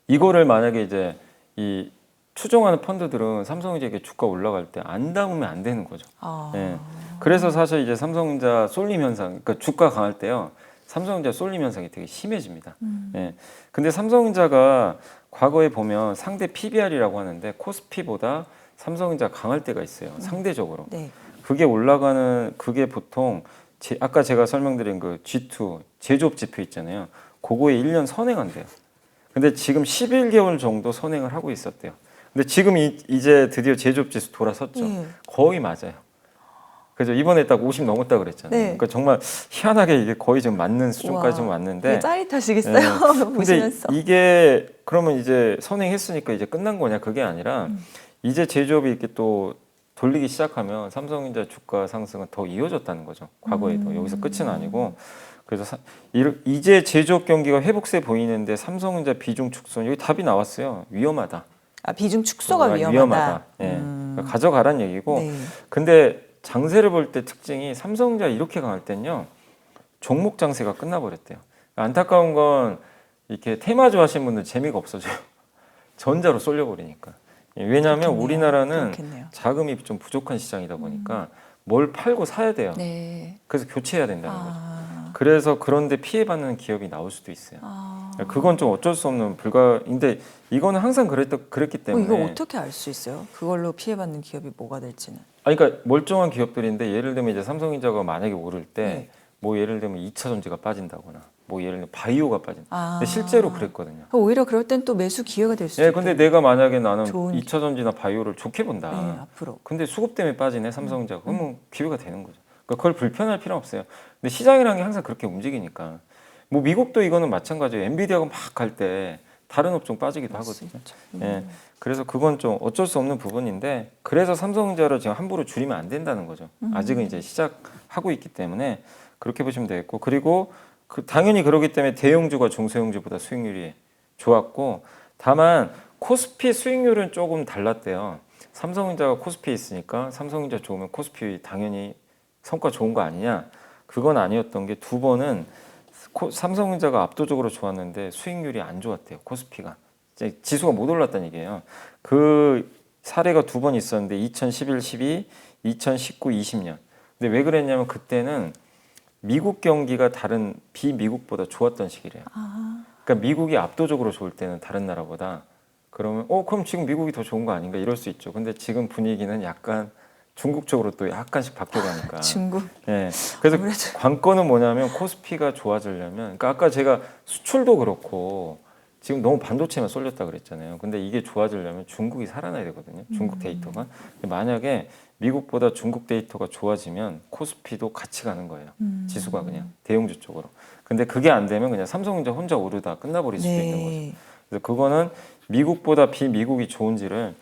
B: 이거를 만약에 이제 이 추종하는 펀드들은 삼성전자 이게 주가 올라갈 때 안 담으면 안 되는 거죠.
A: 아.
B: 예. 그래서 사실 이제 삼성전자 쏠림 현상, 그러니까 주가 강할 때요, 삼성전자 쏠림 현상이 되게 심해집니다. 예. 근데 삼성전자가 과거에 보면 상대 PBR이라고 하는데 코스피보다 삼성전자 강할 때가 있어요. 상대적으로.
A: 네.
B: 그게 올라가는 그게 보통 아까 제가 설명드린 그 G2 제조업 지표 있잖아요. 그거에 1년 선행한대요. 근데 지금 11개월 정도 선행을 하고 있었대요. 근데 지금 이제 드디어 제조업 지수 돌아섰죠.
A: 네.
B: 거의 맞아요. 그죠? 이번에 딱 50 넘었다 그랬잖아요.
A: 네.
B: 그러니까 정말 희한하게 이게 거의 좀 맞는 수준까지 좀
A: 되게
B: 왔는데.
A: 짜릿하시겠어요?
B: 네. 근데
A: 보시면서.
B: 이게 그러면 이제 선행했으니까 이제 끝난 거냐? 그게 아니라 이제 제조업이 이렇게 또 돌리기 시작하면 삼성전자 주가 상승은 더 이어졌다는 거죠. 과거에도 여기서 끝은 아니고. 그래서 이제 제조업 경기가 회복세 보이는데 삼성전자 비중 축소 여기 답이 나왔어요. 위험하다.
A: 아, 비중 축소가 위험하다.
B: 예. 그러니까 가져가란 얘기고.
A: 네.
B: 근데 장세를 볼 때 특징이 삼성전자 이렇게 강할 땐요, 종목 장세가 끝나버렸대요. 안타까운 건 이렇게 테마 좋아하시는 분들 재미가 없어져요. 전자로 쏠려버리니까. 왜냐하면
A: 그렇겠네요.
B: 우리나라는
A: 그렇겠네요.
B: 자금이 좀 부족한 시장이다 보니까 뭘 팔고 사야 돼요.
A: 네.
B: 그래서 교체해야 된다는 거죠.
A: 아.
B: 그래서 그런데 피해받는 기업이 나올 수도 있어요.
A: 아.
B: 그건 좀 어쩔 수 없는 근데 이거는 항상 그랬기 때문에.
A: 이거 어떻게 알 수 있어요? 그걸로 피해받는 기업이 뭐가 될지는.
B: 그러니까 멀쩡한 기업들인데 예를 들면 이제 삼성전자가 만약에 오를 때
A: 네.
B: 뭐 예를 들면 2차 전지가 빠진다거나 뭐 예를 들면 바이오가 빠진다.
A: 아.
B: 근데 실제로 그랬거든요.
A: 오히려 그럴 땐 또 매수 기회가 될 수도
B: 예,
A: 있고.
B: 근데 내가 만약에 나는
A: 좋은
B: 2차 전지나 바이오를 좋게 본다.
A: 네, 앞으로.
B: 근데 수급 때문에 빠지네 삼성전자. 그러면 기회가 되는 거죠. 그러니까 그걸 불편할 필요는 없어요. 근데 시장이라는 게 항상 그렇게 움직이니까. 뭐 미국도 이거는 마찬가지예요. 엔비디아가 막 갈 때 다른 업종 빠지기도 하거든요. 예, 그래서 그건 좀 어쩔 수 없는 부분인데 그래서 삼성전자를 지금 함부로 줄이면 안 된다는 거죠. 아직은 이제 시작하고 있기 때문에 그렇게 보시면 되겠고 그리고 당연히 그러기 때문에 대형주가 중소형주보다 수익률이 좋았고 다만 코스피 수익률은 조금 달랐대요. 삼성전자가 코스피에 있으니까 삼성전자 좋으면 코스피 당연히 성과 좋은 거 아니냐? 그건 아니었던 게 두 번은 삼성전자가 압도적으로 좋았는데 수익률이 안 좋았대요. 코스피가. 지수가 못 올랐다는 얘기예요. 그 사례가 두 번 있었는데 2011, 12, 2019, 20년. 근데 왜 그랬냐면 그때는 미국 경기가 다른 비미국보다 좋았던 시기래요. 그러니까 미국이 압도적으로 좋을 때는 다른 나라보다 그러면 그럼 지금 미국이 더 좋은 거 아닌가 이럴 수 있죠. 근데 지금 분위기는 약간 중국 쪽으로 또 약간씩 바뀌어가니까.
A: 중국.
B: 예. 그래서
A: 아무래도.
B: 관건은 뭐냐면 코스피가 좋아지려면, 그러니까 아까 제가 수출도 그렇고 지금 너무 반도체만 쏠렸다 그랬잖아요. 근데 이게 좋아지려면 중국이 살아나야 되거든요. 중국 데이터가. 근데 만약에 미국보다 중국 데이터가 좋아지면 코스피도 같이 가는 거예요. 지수가 그냥 대형주 쪽으로. 근데 그게 안 되면 그냥 삼성전자 혼자 오르다 끝나버릴 수도 있는 거죠. 그래서 그거는 미국보다 비미국이 좋은지를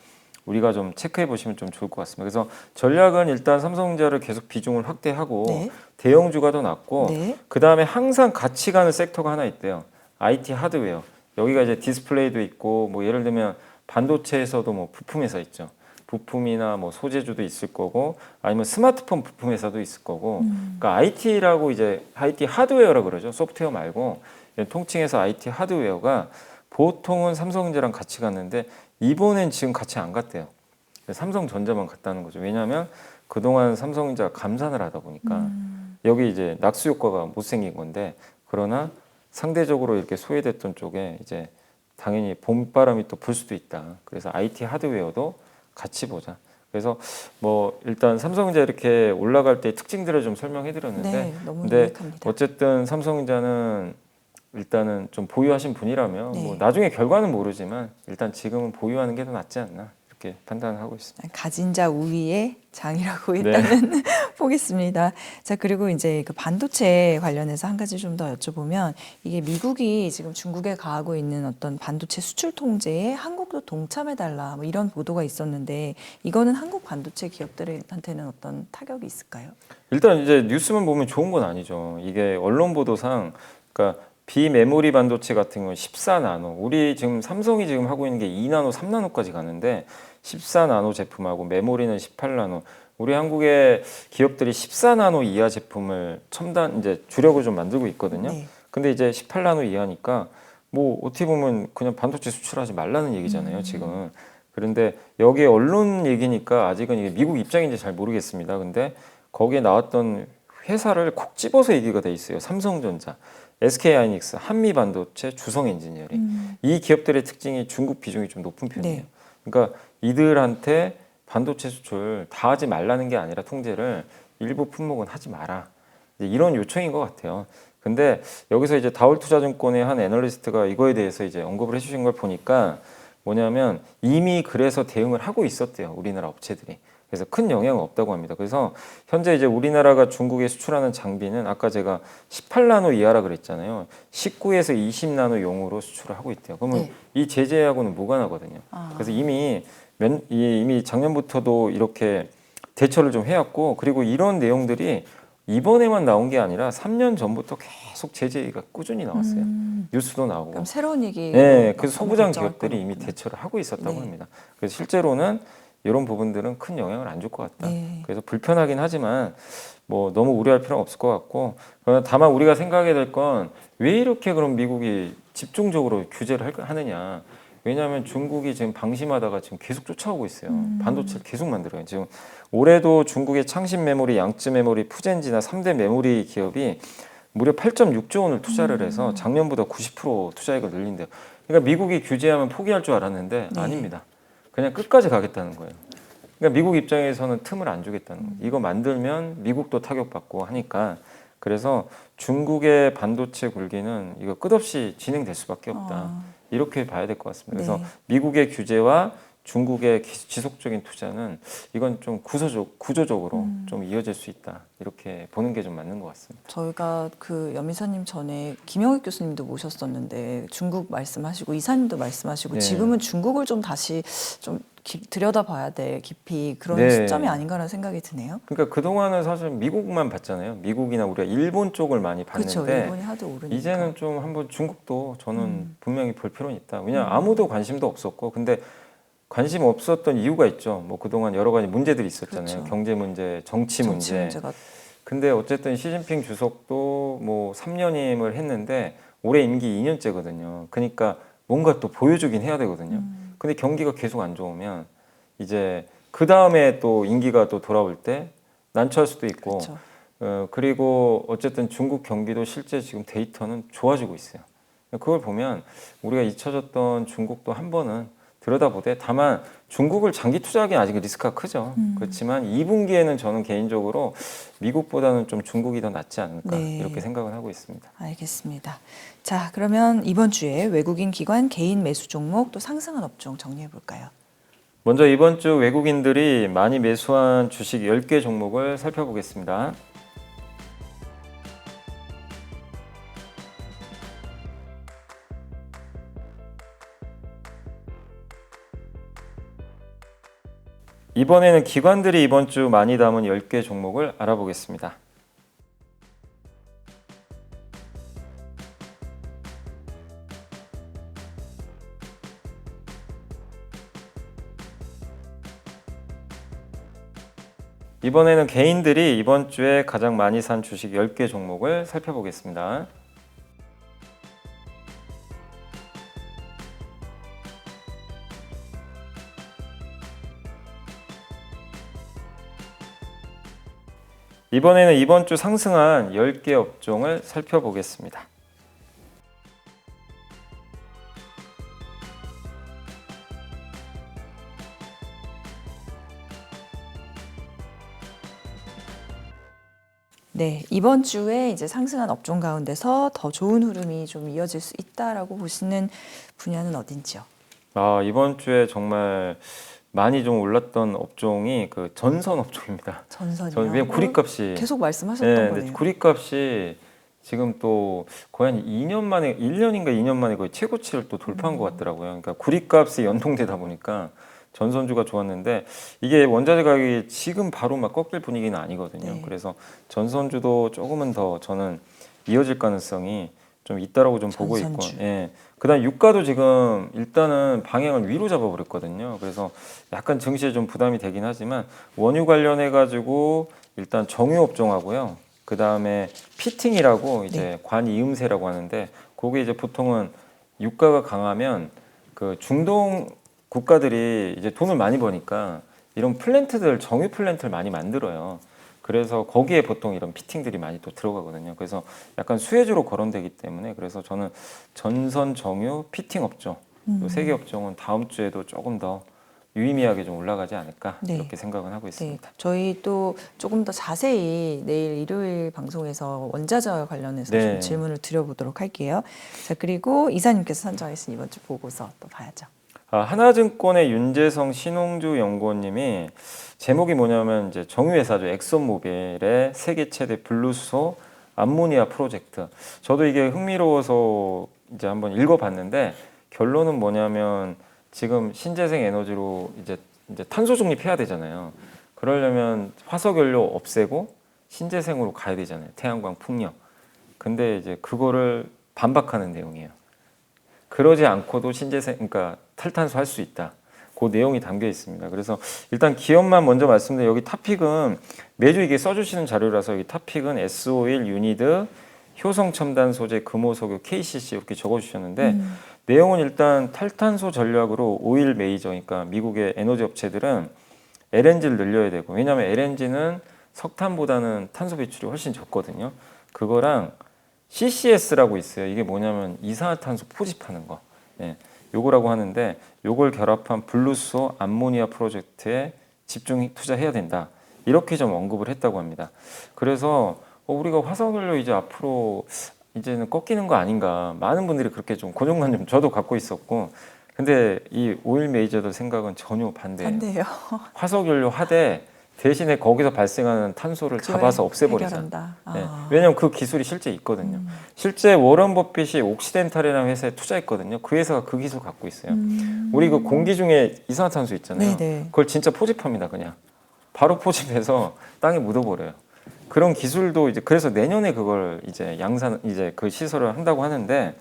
B: 우리가 좀 체크해 보시면 좀 좋을 것 같습니다. 그래서 전략은 일단 삼성전자를 계속 비중을 확대하고
A: 네.
B: 대형주가 더 낫고
A: 네.
B: 그 다음에 항상 같이 가는 섹터가 하나 있대요. IT 하드웨어. 여기가 이제 디스플레이도 있고 뭐 예를 들면 반도체에서도 뭐 부품 회사 있죠. 부품이나 뭐 소재주도 있을 거고 아니면 스마트폰 부품 회사도 있을 거고. 그러니까 IT라고 이제 IT 하드웨어라 그러죠. 소프트웨어 말고 통칭해서 IT 하드웨어가 보통은 삼성전자랑 같이 갔는데 이번엔 지금 같이 안 갔대요. 삼성전자만 갔다는 거죠. 왜냐하면 그동안 삼성전자가 감산을 하다 보니까 여기 이제 낙수 효과가 못 생긴 건데 그러나 상대적으로 이렇게 소외됐던 쪽에 이제 당연히 봄바람이 또 불 수도 있다. 그래서 IT 하드웨어도 같이 보자. 그래서 뭐 일단 삼성전자 이렇게 올라갈 때 특징들을 좀 설명해 드렸는데
A: 네, 너무
B: 근데
A: 유익합니다.
B: 어쨌든 삼성전자는 일단은 좀 보유하신 분이라면
A: 네.
B: 뭐 나중에 결과는 모르지만 일단 지금은 보유하는 게 더 낫지 않나 이렇게 판단을 하고 있습니다.
A: 가진 자 우위의 장이라고
B: 네.
A: 일단은 보겠습니다. 자, 그리고 이제 그 반도체 관련해서 한 가지 좀 더 여쭤보면 이게 미국이 지금 중국에 가하고 있는 어떤 반도체 수출 통제에 한국도 동참해달라 뭐 이런 보도가 있었는데 이거는 한국 반도체 기업들한테는 어떤 타격이 있을까요?
B: 일단 이제 뉴스만 보면 좋은 건 아니죠. 이게 언론 보도상 그러니까 비메모리 반도체 같은 건 14나노. 우리 지금 삼성이 지금 하고 있는 게 2나노, 3나노까지 가는데 14나노 제품하고 메모리는 18나노. 우리 한국의 기업들이 14나노 이하 제품을 첨단 이제 주력을 좀 만들고 있거든요.
A: 네.
B: 근데 이제 18나노 이하니까 뭐 어떻게 보면 그냥 반도체 수출하지 말라는 얘기잖아요, 지금. 그런데 여기에 언론 얘기니까 아직은 이게 미국 입장인지 잘 모르겠습니다. 근데 거기에 나왔던 회사를 콕 집어서 얘기가 돼 있어요. 삼성전자, SK하이닉스, 한미반도체, 주성엔지니어링. 이 기업들의 특징이 중국 비중이 좀 높은 편이에요.
A: 네.
B: 그러니까 이들한테 반도체 수출 다 하지 말라는 게 아니라 통제를 일부 품목은 하지 마라. 이제 이런 요청인 것 같아요. 근데 여기서 이제 다올투자증권의 한 애널리스트가 이거에 대해서 이제 언급을 해주신 걸 보니까 뭐냐면 이미 그래서 대응을 하고 있었대요. 우리나라 업체들이. 그래서 큰 영향은 없다고 합니다. 그래서 현재 이제 우리나라가 중국에 수출하는 장비는 아까 제가 18나노 이하라 그랬잖아요. 19에서 20나노 용으로 수출을 하고 있대요. 그러면
A: 네.
B: 이 제재하고는 무관하거든요. 그래서 이미 작년부터도 이렇게 대처를 좀 해왔고, 그리고 이런 내용들이 이번에만 나온 게 아니라 3년 전부터 계속 제재가 꾸준히 나왔어요. 뉴스도 나오고.
A: 그럼 새로운 얘기.
B: 네, 그래서 소부장
A: 걱정할
B: 기업들이
A: 건
B: 이미
A: 없구나.
B: 대처를 하고 있었다고
A: 네.
B: 합니다. 그래서 실제로는 이런 부분들은 큰 영향을 안 줄 것 같다.
A: 네.
B: 그래서 불편하긴 하지만 뭐 너무 우려할 필요는 없을 것 같고, 그러나 다만 우리가 생각해야 될 건 왜 이렇게 그럼 미국이 집중적으로 규제를 하느냐. 왜냐하면 중국이 지금 방심하다가 지금 계속 쫓아오고 있어요. 반도체를 계속 만들어요. 지금 올해도 중국의 창신 메모리, 양쯔 메모리, 푸젠지나 3대 메모리 기업이 무려 8.6조 원을 투자를 해서 작년보다 90% 투자액을 늘린대요. 그러니까 미국이 규제하면 포기할 줄 알았는데
A: 네.
B: 아닙니다. 그냥 끝까지 가겠다는 거예요. 그러니까 미국 입장에서는 틈을 안 주겠다는 거예요. 이거 만들면 미국도 타격받고 하니까. 그래서 중국의 반도체 굴기는 이거 끝없이 진행될 수밖에 없다. 이렇게 봐야 될 것 같습니다. 그래서
A: 네.
B: 미국의 규제와 중국의 지속적인 투자는 이건 좀 구조적으로 좀 이어질 수 있다. 이렇게 보는 게 좀 맞는 것 같습니다.
A: 저희가 그 연미사님 전에 김영익 교수님도 모셨었는데 중국 말씀하시고 이사님도 말씀하시고
B: 네.
A: 지금은 중국을 좀 다시 좀 들여다봐야 돼 깊이 그런
B: 네.
A: 시점이 아닌가라는 생각이 드네요.
B: 그러니까 그동안은 사실 미국만 봤잖아요. 미국이나 우리가 일본 쪽을 많이
A: 그렇죠.
B: 봤는데
A: 일본이 하도 오르니까.
B: 이제는 좀 한번 중국도 저는 분명히 볼 필요는 있다. 왜냐하면 아무도 관심도 없었고, 근데 관심 없었던 이유가 있죠. 뭐 그동안 여러 가지 문제들이 있었잖아요.
A: 그렇죠.
B: 경제 문제, 정치
A: 정치
B: 문제.
A: 문제가
B: 근데 어쨌든 시진핑 주석도 뭐 3년임을 했는데 올해 임기 2년째거든요. 그러니까 뭔가 또 보여주긴 해야 되거든요. 근데 경기가 계속 안 좋으면 이제 그 다음에 또 임기가 또 돌아올 때 난처할 수도 있고,
A: 그렇죠.
B: 그리고 어쨌든 중국 경기도 실제 지금 데이터는 좋아지고 있어요. 그걸 보면 우리가 잊혀졌던 중국도 한 번은 들여다보되, 다만 중국을 장기 투자하기엔 아직 리스크가 크죠. 그렇지만 2분기에는 저는 개인적으로 미국보다는 좀 중국이 더 낫지 않을까
A: 네.
B: 이렇게 생각을 하고 있습니다.
A: 알겠습니다. 자, 그러면 이번 주에 외국인 기관 개인 매수 종목 또 상승한 업종 정리해 볼까요?
B: 먼저 이번 주 외국인들이 많이 매수한 주식 10개 종목을 살펴보겠습니다. 이번에는 기관들이 이번 주 많이 담은 10개 종목을 알아보겠습니다. 이번에는 개인들이 이번 주에 가장 많이 산 주식 10개 종목을 살펴보겠습니다. 이번에는 이번 주 상승한 10개 업종을 살펴보겠습니다.
A: 네, 이번 주에 이제 상승한 업종 가운데서 더 좋은 흐름이 좀 이어질 수 있다라고 보시는 분야는 어딘지요?
B: 이번 주에 정말 많이 좀 올랐던 업종이 그 전선 업종입니다.
A: 전선이요.
B: 왜냐면 구리값이
A: 계속 말씀하셨던
B: 근데
A: 거네요.
B: 구리값이 지금 또 거의 한 2년 만에 1년인가 2년 만에 거의 최고치를 또 돌파한 것 같더라고요. 그러니까 구리값이 연동되다 보니까 전선주가 좋았는데 이게 원자재 가격이 지금 바로 막 꺾일 분위기는 아니거든요.
A: 네.
B: 그래서 전선주도 조금은 더 저는 이어질 가능성이 좀 있다라고 좀 보고 있고,
A: 전선주.
B: 예. 그다음 유가도 지금 일단은 방향을 위로 잡아버렸거든요. 그래서 약간 증시에 좀 부담이 되긴 하지만 원유 관련해 가지고 일단 정유 업종하고요. 그 다음에 피팅이라고 이제 관이음새라고 하는데 그게 이제 보통은 유가가 강하면 그 중동 국가들이 이제 돈을 많이 버니까 이런 플랜트들 정유 플랜트를 많이 만들어요. 그래서 거기에 보통 이런 피팅들이 많이 또 들어가거든요. 그래서 약간 수혜주로 거론되기 때문에 그래서 저는 전선 정유 피팅 업종 요 세 개 업종은 다음 주에도 조금 더 유의미하게 좀 올라가지 않을까
A: 네.
B: 이렇게 생각은 하고
A: 네,
B: 있습니다.
A: 저희 또 조금 더 자세히 내일 일요일 방송에서 원자재 관련해서
B: 네.
A: 좀 질문을 드려보도록 할게요. 자, 그리고 이사님께서 선정하신 이번 주 보고서 또 봐야죠.
B: 하나증권의 윤재성 신홍주 연구원님이 제목이 뭐냐면 이제 정유회사죠. 엑소모빌의 세계 최대 블루수소 암모니아 프로젝트. 저도 이게 흥미로워서 이제 한번 읽어봤는데 결론은 뭐냐면 지금 신재생 에너지로 이제 탄소 중립해야 되잖아요. 그러려면 화석연료 없애고 신재생으로 가야 되잖아요. 태양광, 풍력. 근데 이제 그거를 반박하는 내용이에요. 그러지 않고도 신재생, 그러니까 탈탄소 할 수 있다. 그 내용이 담겨 있습니다. 그래서 일단 기업만 먼저 말씀드려 여기 탑픽은 매주 이게 써주시는 자료라서 여기 탑픽은 SO1 유니드 효성 첨단 소재 금호석유 KCC 이렇게 적어주셨는데 내용은 일단 탈탄소 전략으로 오일 메이저, 그러니까 미국의 에너지 업체들은 LNG를 늘려야 되고 왜냐하면 LNG는 석탄보다는 탄소 배출이 훨씬 적거든요. 그거랑 CCS라고 있어요. 이게 뭐냐면 이산화탄소 포집하는 거. 예, 요거라고 하는데 요걸 결합한 블루수소 암모니아 프로젝트에 집중 투자해야 된다. 이렇게 좀 언급을 했다고 합니다. 그래서 우리가 화석연료 이제 앞으로 이제는 꺾이는 거 아닌가. 많은 분들이 그렇게 좀 고정관념 저도 갖고 있었고 근데 이 오일 메이저들 생각은 전혀 반대예요.
A: 반대예요.
B: 화석연료 하되 대신에 거기서 발생하는 탄소를 잡아서 없애버리자.
A: 해결한다.
B: 네. 왜냐하면 그 기술이 실제 있거든요. 실제 워런 버핏이 옥시덴탈이라는 회사에 투자했거든요. 그 회사가 그 기술 갖고 있어요. 우리 그 공기 중에 이산화탄소 있잖아요.
A: 네네.
B: 그걸 진짜 포집합니다. 그냥 바로 포집해서 땅에 묻어버려요. 그런 기술도 이제 그래서 내년에 그걸 이제 양산 이제 그 시설을 한다고 하는데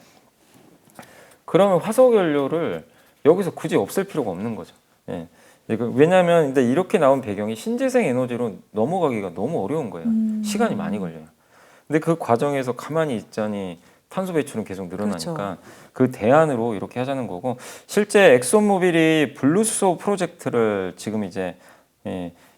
B: 그러면 화석연료를 여기서 굳이 없앨 필요가 없는 거죠. 예. 왜냐하면 근데 이렇게 나온 배경이 신재생 에너지로 넘어가기가 너무 어려운 거예요. 시간이 많이 걸려요. 근데 그 과정에서 가만히 있자니 탄소 배출은 계속 늘어나니까
A: 그렇죠.
B: 그 대안으로 이렇게 하자는 거고 실제 엑소모빌이 블루수소 프로젝트를 지금 이제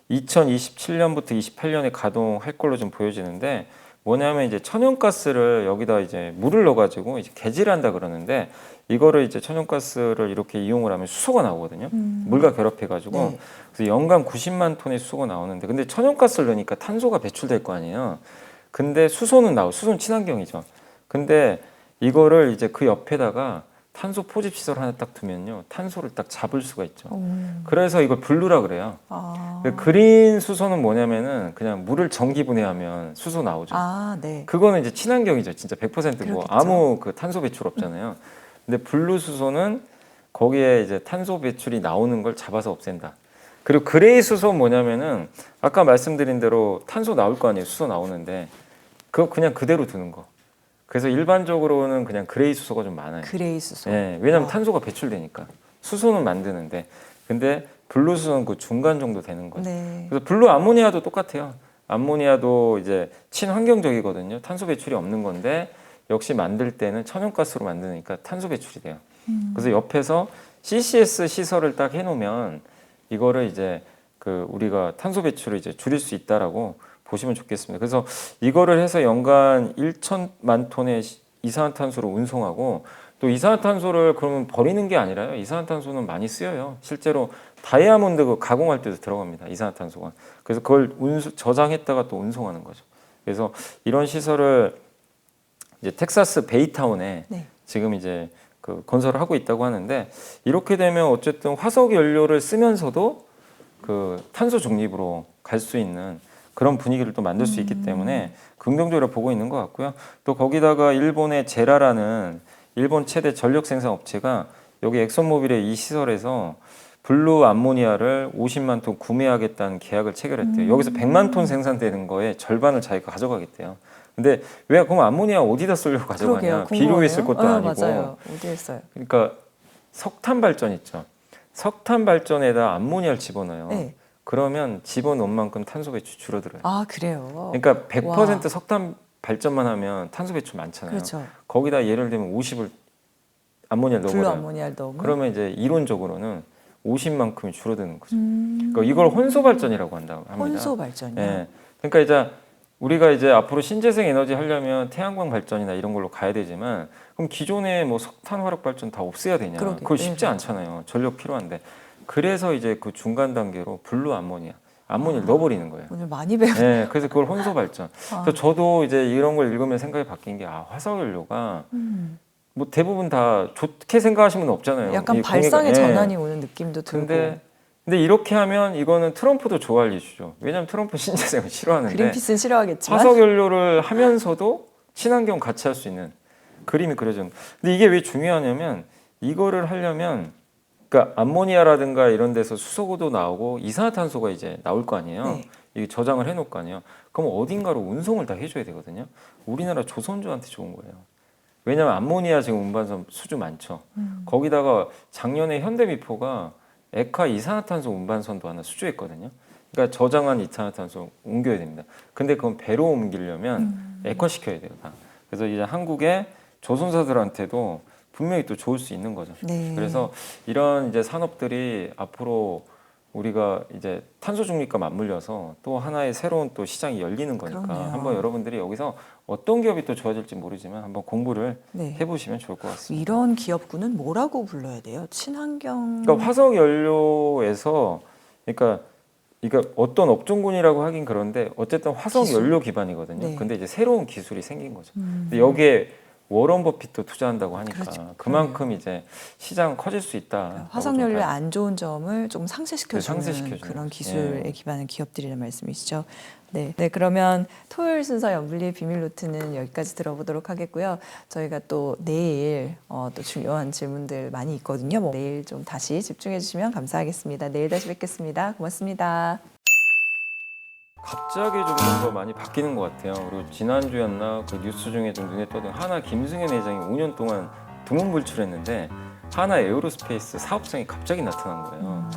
B: 2027년부터 28년에 가동할 걸로 좀 보여지는데 뭐냐면 이제 천연가스를 여기다 이제 물을 넣어가지고 이제 개질한다 그러는데 이거를 이제 천연가스를 이렇게 이용을 하면 수소가 나오거든요. 물과 결합해가지고
A: 네.
B: 그래서 연간 90만 톤의 수소가 나오는데 근데 천연가스를 넣으니까 탄소가 배출될 거 아니에요. 근데 수소는 수소는 친환경이죠. 근데 이거를 이제 그 옆에다가 탄소 포집 시설 하나 딱 두면요 탄소를 딱 잡을 수가 있죠. 그래서 이걸 블루라 그래요. 그린 수소는 뭐냐면은 그냥 물을 전기 분해하면 수소 나오죠.
A: 네.
B: 그거는 이제 친환경이죠. 진짜 100%고
A: 그렇겠죠.
B: 아무 그 탄소 배출 없잖아요. 근데 블루 수소는 거기에 이제 탄소 배출이 나오는 걸 잡아서 없앤다. 그리고 그레이 수소 뭐냐면은 아까 말씀드린 대로 탄소 나올 거 아니에요. 수소 나오는데 그거 그냥 그대로 두는 거. 그래서 일반적으로는 그냥 그레이 수소가 좀 많아요.
A: 그레이 수소.
B: 예, 왜냐하면 탄소가 배출되니까 수소는 만드는데 근데 블루 수소는 그 중간 정도 되는 거죠.
A: 네.
B: 그래서 블루 암모니아도 똑같아요. 암모니아도 이제 친환경적이거든요. 탄소 배출이 없는 건데 역시 만들 때는 천연가스로 만드니까 탄소 배출이 돼요. 그래서 옆에서 CCS 시설을 딱 해놓으면 이거를 이제 그 우리가 탄소 배출을 이제 줄일 수 있다라고 보시면 좋겠습니다. 그래서 이거를 해서 연간 1천만 톤의 이산화탄소를 운송하고 또 이산화탄소를 그러면 버리는 게 아니라요. 이산화탄소는 많이 쓰여요. 실제로 다이아몬드 그 가공할 때도 들어갑니다. 이산화탄소가. 그래서 그걸 저장했다가 또 운송하는 거죠. 그래서 이런 시설을 이제 텍사스 베이타운에
A: 네.
B: 지금 이제 그 건설을 하고 있다고 하는데 이렇게 되면 어쨌든 화석 연료를 쓰면서도 그 탄소 중립으로 갈 수 있는 그런 분위기를 또 만들 수 있기 때문에 긍정적으로 보고 있는 것 같고요. 또 거기다가 일본의 제라라는 일본 최대 전력 생산 업체가 여기 엑소모빌의 이 시설에서 블루 암모니아를 50만 톤 구매하겠다는 계약을 체결했대요. 여기서 100만 톤 생산되는 거에 절반을 자기가 가져가겠대요. 근데 왜 그럼 암모니아 어디다 쓰려고 가져가냐? 비료에 쓸 것도 아니고.
A: 맞아요. 어디에 써요?
B: 그러니까 석탄 발전 있죠. 석탄 발전에다 암모니아를 집어넣어요.
A: 네.
B: 그러면 집어넣은 만큼 탄소 배출 줄어들어요.
A: 그래요.
B: 그러니까 100%
A: 와.
B: 석탄 발전만 하면 탄소 배출 많잖아요.
A: 그렇죠.
B: 거기다 예를 들면 50을 암모니아를
A: 블루
B: 넣어버려요.
A: 암모니아를 넣으면
B: 그러면 이제 이론적으로는 50만큼이 줄어드는 거죠. 그러니까 이걸 혼소 발전이라고 합니다.
A: 혼소 발전이요.
B: 예. 그러니까 이제 우리가 이제 앞으로 신재생 에너지 하려면 태양광 발전이나 이런 걸로 가야 되지만 그럼 기존의 뭐 석탄 화력 발전 다 없애야 되냐?
A: 그러게요.
B: 그거 쉽지
A: 네,
B: 않잖아요. 전력 필요한데. 그래서 이제 그 중간 단계로 블루 암모니아를 넣어버리는 거예요.
A: 오늘 많이 배웠.
B: 네, 그래서 그걸 혼소 발전. 그래서 저도 이제 이런 걸 읽으면 생각이 바뀐 게 화석연료가 뭐 대부분 다 좋게 생각하시는 분 없잖아요.
A: 약간
B: 이
A: 발상의
B: 공해가-
A: 전환이 오는 느낌도 들고.
B: 근데 이렇게 하면 이거는 트럼프도 좋아할 이슈죠. 왜냐하면 트럼프 신재생을 싫어하는데
A: 그린피스는 싫어하겠지만.
B: 화석연료를 하면서도 친환경 같이 할 수 있는 그림이 그려졌는데, 근데 이게 왜 중요하냐면 이거를 하려면 그러니까 암모니아라든가 이런 데서 수소도 나오고 이산화탄소가 이제 나올 거 아니에요.
A: 네.
B: 이게 저장을 해놓을 거 아니에요. 그럼 어딘가로 운송을 다 해줘야 되거든요. 우리나라 조선주한테 좋은 거예요. 왜냐하면 암모니아 지금 운반선 수주 많죠. 거기다가 작년에 현대미포가 액화 이산화탄소 운반선도 하나 수주했거든요. 그러니까 저장한 이산화탄소 옮겨야 됩니다. 근데 그건 배로 옮기려면 액화시켜야 돼요. 다. 그래서 이제 한국의 조선사들한테도 분명히 또 좋을 수 있는 거죠.
A: 네.
B: 그래서 이런 이제 산업들이 앞으로 우리가 이제 탄소 중립과 맞물려서 또 하나의 새로운 또 시장이 열리는 거니까
A: 그럼요.
B: 한번 여러분들이 여기서 어떤 기업이 또 좋아질지 모르지만 한번 공부를
A: 네.
B: 해보시면 좋을 것 같습니다.
A: 이런 기업군은 뭐라고 불러야 돼요? 친환경.
B: 그러니까 화석 연료에서 그러니까 어떤 업종군이라고 하긴 그런데 어쨌든 화석
A: 기술.
B: 연료 기반이거든요.
A: 네.
B: 근데 이제 새로운 기술이 생긴 거죠. 근데 여기에 워런 버핏도 투자한다고 하니까
A: 그렇죠.
B: 그만큼 이제 시장 커질 수 있다.
A: 화석연료의 안 좋은 점을 좀 상쇄시켜주는
B: 상쇄시켜주는
A: 그런
B: 거죠.
A: 기술에
B: 예.
A: 기반한 기업들이라는 말씀이시죠. 네. 네, 그러면 토요일 순서 연불리의 비밀 노트는 여기까지 들어보도록 하겠고요. 저희가 또 내일 또 중요한 질문들 많이 있거든요. 뭐 내일 좀 다시 집중해 주시면 감사하겠습니다. 내일 다시 뵙겠습니다. 고맙습니다.
B: 갑자기 좀 뭔가 많이 바뀌는 것 같아요. 그리고 지난주였나 그 뉴스 중에 좀 눈에 띄던 하나 김승현 회장이 5년 동안 두문불출했는데 하나 에어로스페이스 사업장이 갑자기 나타난 거예요.